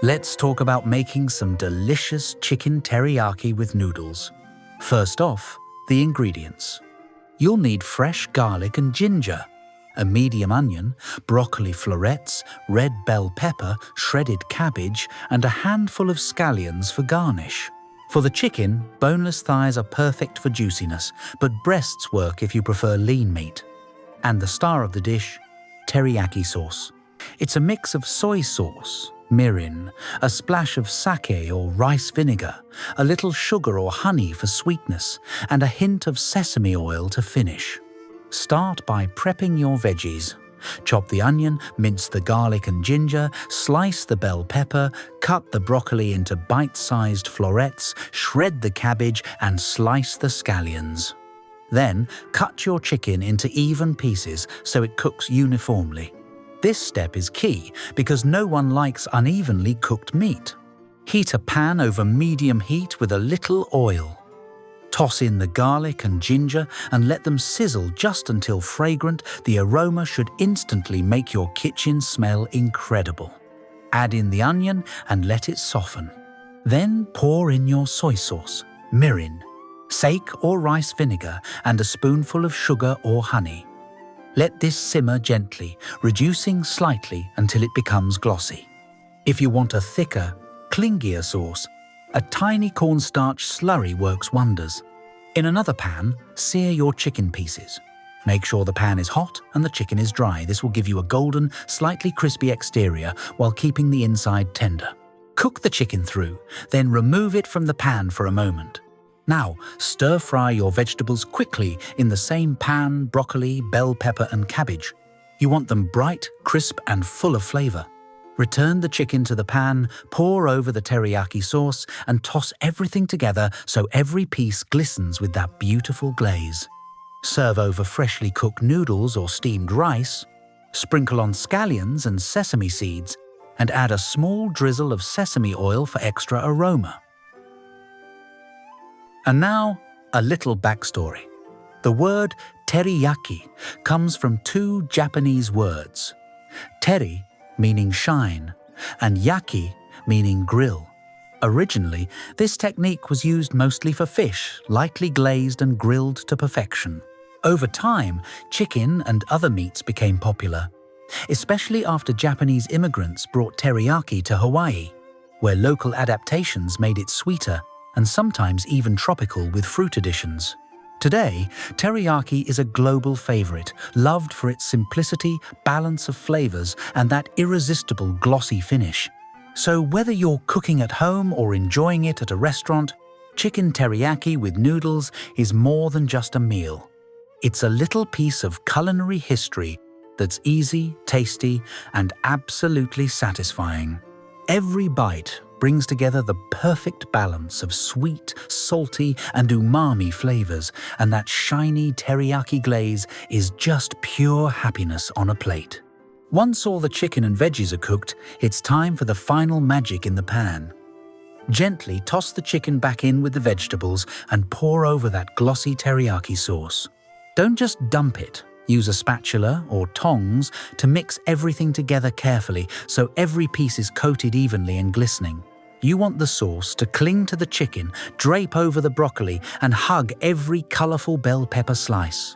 Let's talk about making some delicious chicken teriyaki with noodles. First off, the ingredients. You'll need fresh garlic and ginger, a medium onion, broccoli florets, red bell pepper, shredded cabbage, and a handful of scallions for garnish. For the chicken, boneless thighs are perfect for juiciness, but breasts work if you prefer lean meat. And the star of the dish, teriyaki sauce. It's a mix of soy sauce, mirin, a splash of sake or rice vinegar, a little sugar or honey for sweetness, and a hint of sesame oil to finish. Start by prepping your veggies. Chop the onion, mince the garlic and ginger, slice the bell pepper, cut the broccoli into bite-sized florets, shred the cabbage, and slice the scallions. Then, cut your chicken into even pieces so it cooks uniformly. This step is key because no one likes unevenly cooked meat. Heat a pan over medium heat with a little oil. Toss in the garlic and ginger and let them sizzle just until fragrant. The aroma should instantly make your kitchen smell incredible. Add in the onion and let it soften. Then pour in your soy sauce, mirin, sake or rice vinegar, and a spoonful of sugar or honey. Let this simmer gently, reducing slightly until it becomes glossy. If you want a thicker, clingier sauce, a tiny cornstarch slurry works wonders. In another pan, sear your chicken pieces. Make sure the pan is hot and the chicken is dry. This will give you a golden, slightly crispy exterior while keeping the inside tender. Cook the chicken through, then remove it from the pan for a moment. Now, stir-fry your vegetables quickly in the same pan, broccoli, bell pepper, and cabbage. You want them bright, crisp, and full of flavor. Return the chicken to the pan, pour over the teriyaki sauce, and toss everything together so every piece glistens with that beautiful glaze. Serve over freshly cooked noodles or steamed rice. Sprinkle on scallions and sesame seeds, and add a small drizzle of sesame oil for extra aroma. And now, a little backstory. The word teriyaki comes from two Japanese words, teri meaning shine, and yaki meaning grill. Originally, this technique was used mostly for fish, lightly glazed and grilled to perfection. Over time, chicken and other meats became popular, especially after Japanese immigrants brought teriyaki to Hawaii, where local adaptations made it sweeter and sometimes even tropical with fruit additions. Today, teriyaki is a global favorite, loved for its simplicity, balance of flavors, and that irresistible glossy finish. So whether you're cooking at home or enjoying it at a restaurant, chicken teriyaki with noodles is more than just a meal. It's a little piece of culinary history that's easy, tasty, and absolutely satisfying. Every bite brings together the perfect balance of sweet, salty, and umami flavors, and that shiny teriyaki glaze is just pure happiness on a plate. Once all the chicken and veggies are cooked, it's time for the final magic in the pan. Gently toss the chicken back in with the vegetables and pour over that glossy teriyaki sauce. Don't just dump it. Use a spatula or tongs to mix everything together carefully so every piece is coated evenly and glistening. You want the sauce to cling to the chicken, drape over the broccoli, and hug every colorful bell pepper slice.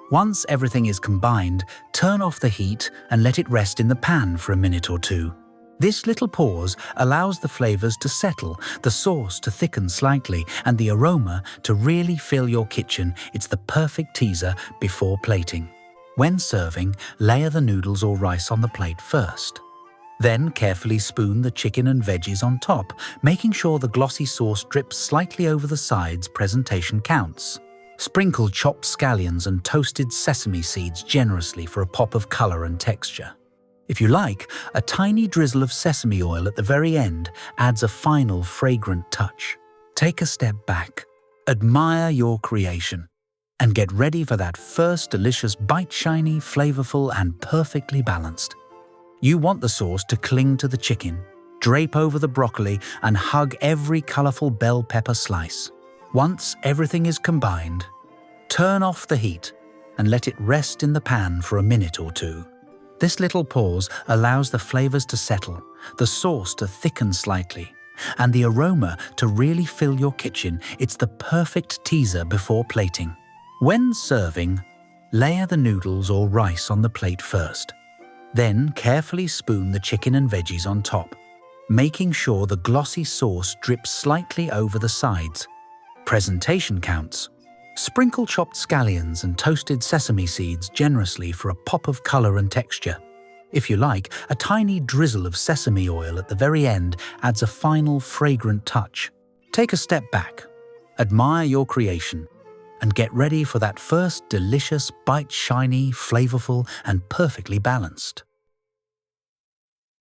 Once everything is combined, turn off the heat and let it rest in the pan for a minute or two. This little pause allows the flavors to settle, the sauce to thicken slightly, and the aroma to really fill your kitchen. It's the perfect teaser before plating. When serving, layer the noodles or rice on the plate first. Then carefully spoon the chicken and veggies on top, making sure the glossy sauce drips slightly over the sides. Presentation counts. Sprinkle chopped scallions and toasted sesame seeds generously for a pop of color and texture. If you like, a tiny drizzle of sesame oil at the very end adds a final fragrant touch. Take a step back, admire your creation, and get ready for that first delicious bite, shiny, flavorful, and perfectly balanced. You want the sauce to cling to the chicken, drape over the broccoli, and hug every colorful bell pepper slice. Once everything is combined, turn off the heat and let it rest in the pan for a minute or two. This little pause allows the flavors to settle, the sauce to thicken slightly, and the aroma to really fill your kitchen. It's the perfect teaser before plating. When serving, layer the noodles or rice on the plate first. Then carefully spoon the chicken and veggies on top, making sure the glossy sauce drips slightly over the sides. Presentation counts. Sprinkle chopped scallions and toasted sesame seeds generously for a pop of color and texture. If you like, a tiny drizzle of sesame oil at the very end adds a final fragrant touch. Take a step back, admire your creation, and get ready for that first delicious bite, shiny, flavorful, and perfectly balanced.